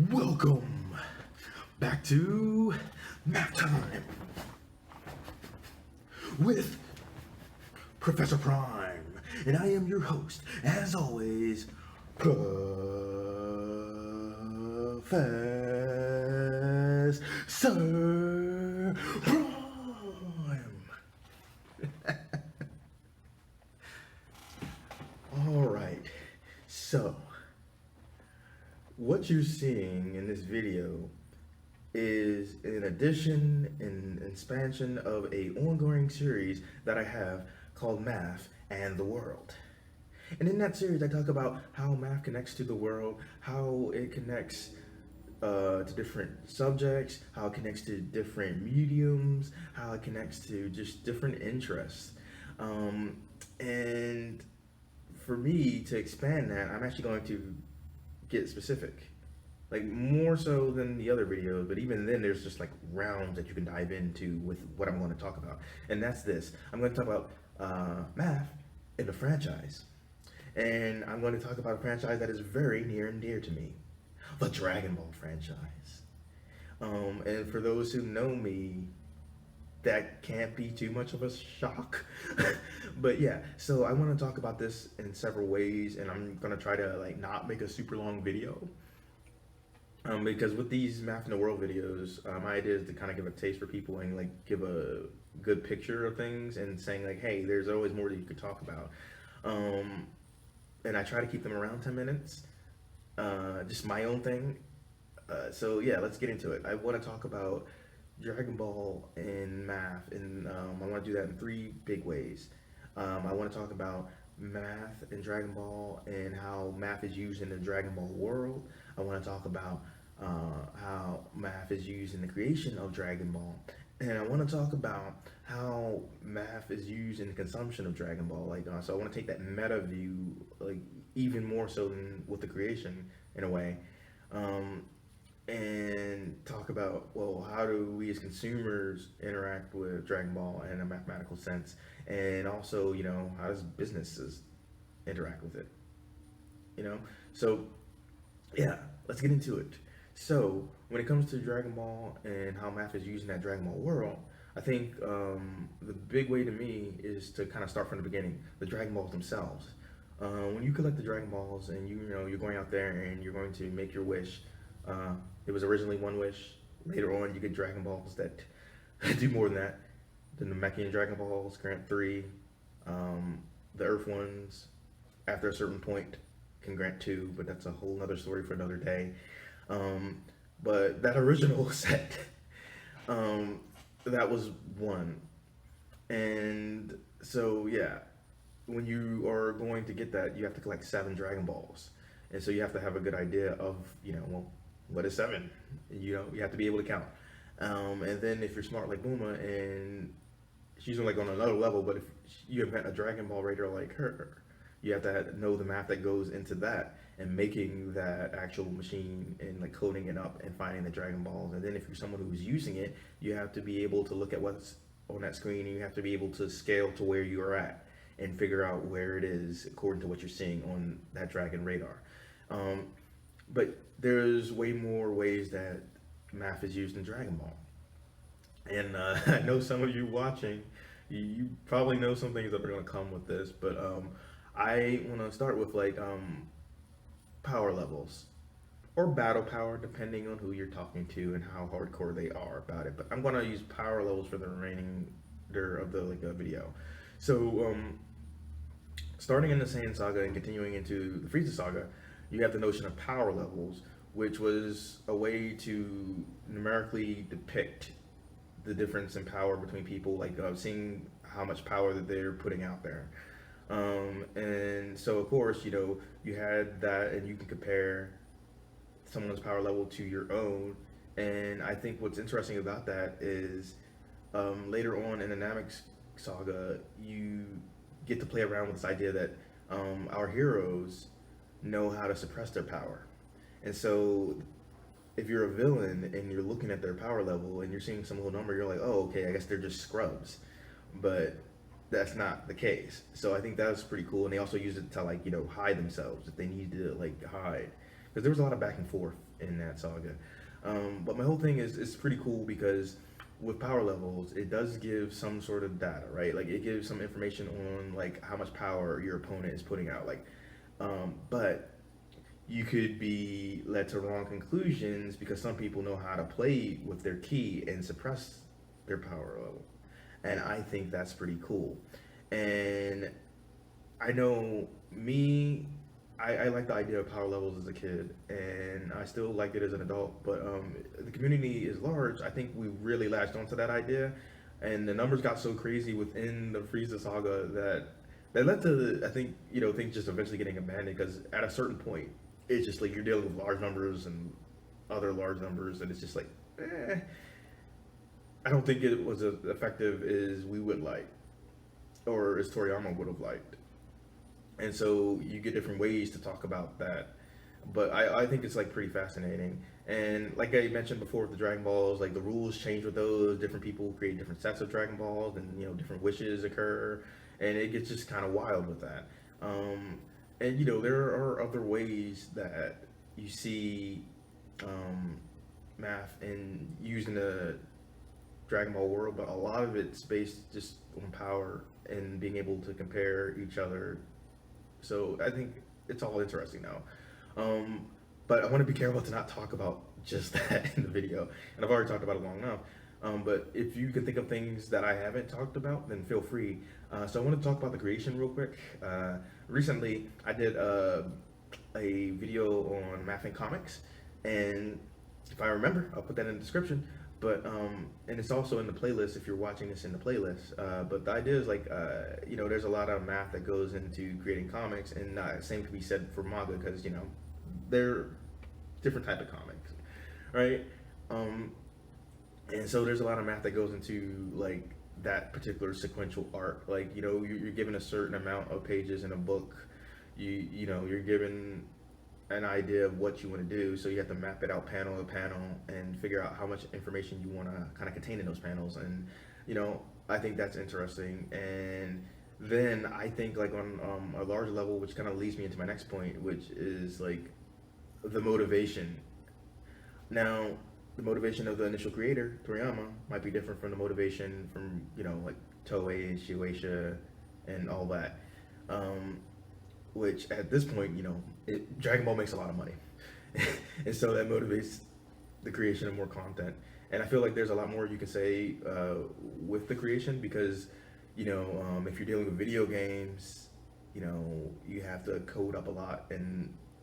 Welcome back to Math Time with Professor Prime, and I am your host, as always, Professor Prime. All right, so what you're seeing in this video is an addition and expansion of a ongoing series that I have called Math and the World. And in that series, I talk about how math connects to the world, how it connects to different subjects, how it connects to different mediums, how it connects to just different interests. And for me to expand that, I'm actually going to get specific, like more so than the other videos. But even then, there's just like rounds that you can dive into with what I'm going to talk about, and that's this. I'm going to talk about math in a franchise, and I'm going to talk about a franchise that is very near and dear to me, the Dragon Ball franchise. And for those who know me, that can't be too much of a shock. But yeah, so I want to talk about this in several ways, and I'm gonna try to like not make a super long video, because with these Math in the World videos, my idea is to kind of give a taste for people and like give a good picture of things and saying like, hey, there's always more that you could talk about. And I try to keep them around 10 minutes, just my own thing. So yeah, let's get into it. I want to talk about Dragon Ball and math, and I want to do that in three big ways. I want to talk about math in Dragon Ball and how math is used in the Dragon Ball world. I want to talk about how math is used in the creation of Dragon Ball, and I want to talk about how math is used in the consumption of Dragon Ball. Like, so I want to take that meta view, like even more so than with the creation in a way. And talk about, well, how do we as consumers interact with Dragon Ball in a mathematical sense, and also, how does businesses interact with it, so yeah, let's get into it. So when it comes to Dragon Ball and how math is used in that Dragon Ball world, I think the big way to me is to kind of start from the beginning, the Dragon Balls themselves. When you collect the Dragon Balls and you're going out there and you're going to make your wish. It was originally one wish. Later on, you get Dragon Balls that do more than that. The Namekian Dragon Balls grant 3. The Earth ones, after a certain point, can grant 2, but that's a whole other story for another day. But that original set, that was 1. And so, yeah, when you are going to get that, you have to collect 7 Dragon Balls. And so you have to have a good idea of, well, what is 7? You have to be able to count. And then if you're smart like Bulma, and she's like on another level, but if you have a Dragon Ball Raider like her, you have to know the math that goes into that and making that actual machine and like coding it up and finding the Dragon Balls. And then if you're someone who's using it, you have to be able to look at what's on that screen, and you have to be able to scale to where you are at and figure out where it is according to what you're seeing on that Dragon radar. But there's way more ways that math is used in Dragon Ball. And I know some of you watching, you probably know some things that are going to come with this, but I want to start with like power levels or battle power, depending on who you're talking to and how hardcore they are about it. But I'm going to use power levels for the remainder of the video. So starting in the Saiyan Saga and continuing into the Frieza Saga, you have the notion of power levels, which was a way to numerically depict the difference in power between people, like seeing how much power that they're putting out there. And so, of course, you had that, and you can compare someone's power level to your own. And I think what's interesting about that is later on in the Namek Saga, you get to play around with this idea that our heroes know how to suppress their power. And so if you're a villain and you're looking at their power level and you're seeing some little number, you're like, oh, okay, I guess they're just scrubs. But that's not the case. So I think that's pretty cool. And they also use it to hide themselves if they need to hide. because there was a lot of back and forth in that saga. But my whole thing is it's pretty cool because with power levels, it does give some sort of data, right? Like it gives some information on like how much power your opponent is putting out. Like, but you could be led to wrong conclusions because some people know how to play with their key and suppress their power level. And I think that's pretty cool. And I know me, I like the idea of power levels as a kid, and I still like it as an adult. But the community is large. I think we really latched onto that idea, and the numbers got so crazy within the Frieza saga that led to I think things just eventually getting abandoned because at a certain point, it's just like you're dealing with large numbers and other large numbers, and it's just like, I don't think it was as effective as we would like, or as Toriyama would have liked. And so you get different ways to talk about that, but I think it's like pretty fascinating. And like I mentioned before with the Dragon Balls, like the rules change with those. Different people create different sets of Dragon Balls, and different wishes occur, and it gets just kind of wild with that. And there are other ways that you see math and using the Dragon Ball world, but a lot of it's based just on power and being able to compare each other. So I think it's all interesting now. But I want to be careful to not talk about just that in the video, and I've already talked about it long enough. But if you can think of things that I haven't talked about, then feel free. So I want to talk about the creation real quick. Recently, I did a video on math and comics, and if I remember, I'll put that in the description. But and it's also in the playlist if you're watching this in the playlist. But the idea is like there's a lot of math that goes into creating comics, and same can be said for manga because they're different type of comics, right? And so there's a lot of math that goes into like that particular sequential arc. Like you're given a certain amount of pages in a book. You're given an idea of what you want to do, so you have to map it out panel to panel and figure out how much information you want to kind of contain in those panels. And I think that's interesting. And then I think like on a larger level, which kind of leads me into my next point, which is like the motivation. Now the motivation of the initial creator Toriyama might be different from the motivation from like Toei, Shueisha, and all that. Which at this point, Dragon Ball makes a lot of money, and so that motivates the creation of more content. And I feel like there's a lot more you can say with the creation because, if you're dealing with video games, you have to code up a lot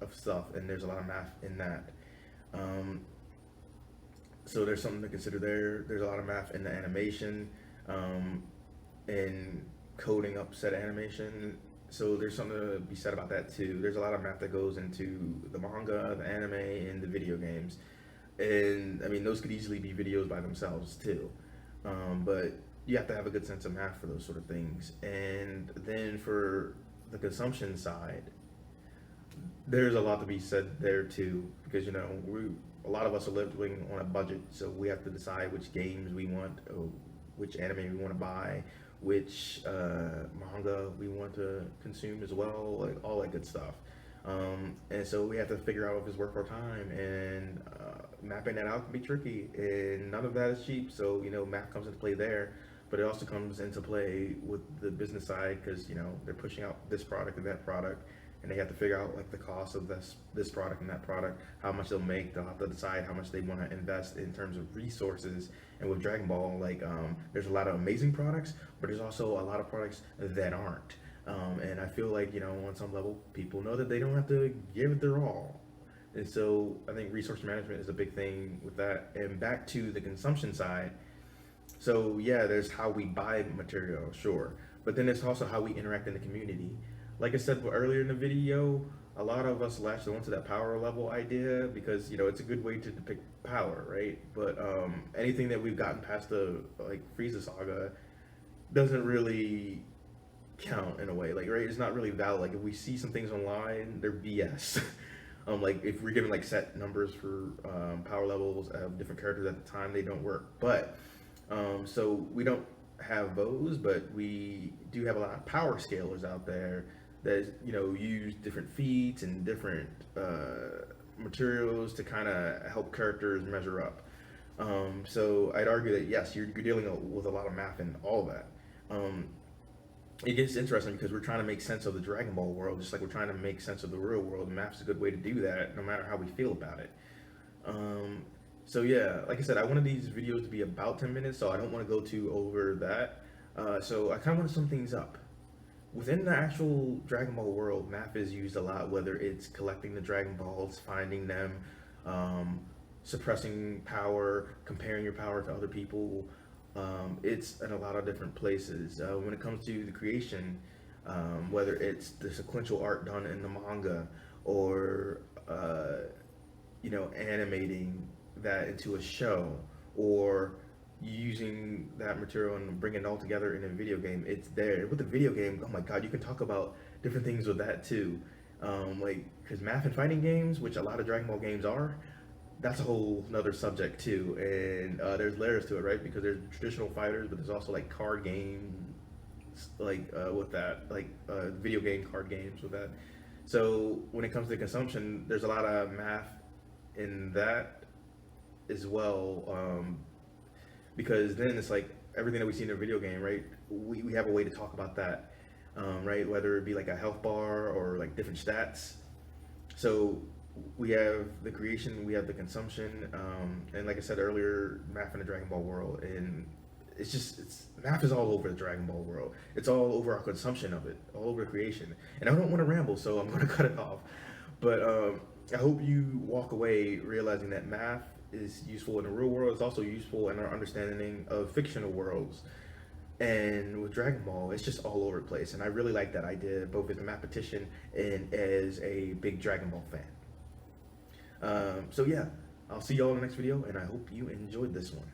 of stuff, and there's a lot of math in that. So there's something to consider there. There's a lot of math in the animation, and coding up set animation. So there's something to be said about that too. There's a lot of math that goes into the manga, the anime, and the video games. And I mean, those could easily be videos by themselves too. But you have to have a good sense of math for those sort of things. And then for the consumption side, there's a lot to be said there too, because a lot of us are living on a budget, so we have to decide which games we want, or which anime we want to buy, which manga we want to consume as well, like all that good stuff. And so we have to figure out if it's worth our time, and mapping that out can be tricky, and none of that is cheap. So math comes into play there, but it also comes into play with the business side because they're pushing out this product and that product, and they have to figure out like the cost of this product and that product, how much they'll make. They'll have to decide how much they want to invest in terms of resources. And with Dragon Ball, like there's a lot of amazing products, but there's also a lot of products that aren't. And I feel like on some level, people know that they don't have to give it their all. And so I think resource management is a big thing with that. And back to the consumption side. So yeah, there's how we buy material, sure, but then there's also how we interact in the community. Like I said earlier in the video, a lot of us latched onto that power level idea because it's a good way to depict power, right? But anything that we've gotten past the like Frieza saga doesn't really count in a way, like, right? It's not really valid. Like if we see some things online, they're BS. Like if we're given like set numbers for power levels of different characters at the time, they don't work. But so we don't have those, but we do have a lot of power scalers out there that use different feats and different materials to kind of help characters measure up. So I'd argue that yes, you're dealing with a lot of math and all that. Um, it gets interesting because we're trying to make sense of the Dragon Ball world, just like we're trying to make sense of the real world. Math is a good way to do that, no matter how we feel about it. Um, so yeah, like I said, I wanted these videos to be about 10 minutes, so I don't want to go too over that. So I kind of want to sum things up. Within the actual Dragon Ball world, math is used a lot, whether it's collecting the Dragon Balls, finding them, um, suppressing power, comparing your power to other people. It's in a lot of different places. When it comes to the creation, whether it's the sequential art done in the manga or animating that into a show or using that material and bringing it all together in a video game, it's there. With the video game, oh my god, you can talk about different things with that too. Like, because math and fighting games, which a lot of Dragon Ball games are, that's a whole another subject too. And there's layers to it, right? Because there's traditional fighters, but there's also like card games, like with that, like video game card games with that. So when it comes to consumption, there's a lot of math in that as well, because then it's like everything that we see in a video game, right? We have a way to talk about that, right? Whether it be like a health bar or like different stats. So we have the creation, we have the consumption, and like I said earlier, math in the Dragon Ball world, and it's math is all over the Dragon Ball world. It's all over our consumption of it, all over creation. And I don't want to ramble, so I'm going to cut it off. But I hope you walk away realizing that math is useful in the real world. It's also useful in our understanding of fictional worlds. And with Dragon Ball, it's just all over the place. And I really like that idea, both as a mathematician and as a big Dragon Ball fan. So yeah, I'll see y'all in the next video, and I hope you enjoyed this one.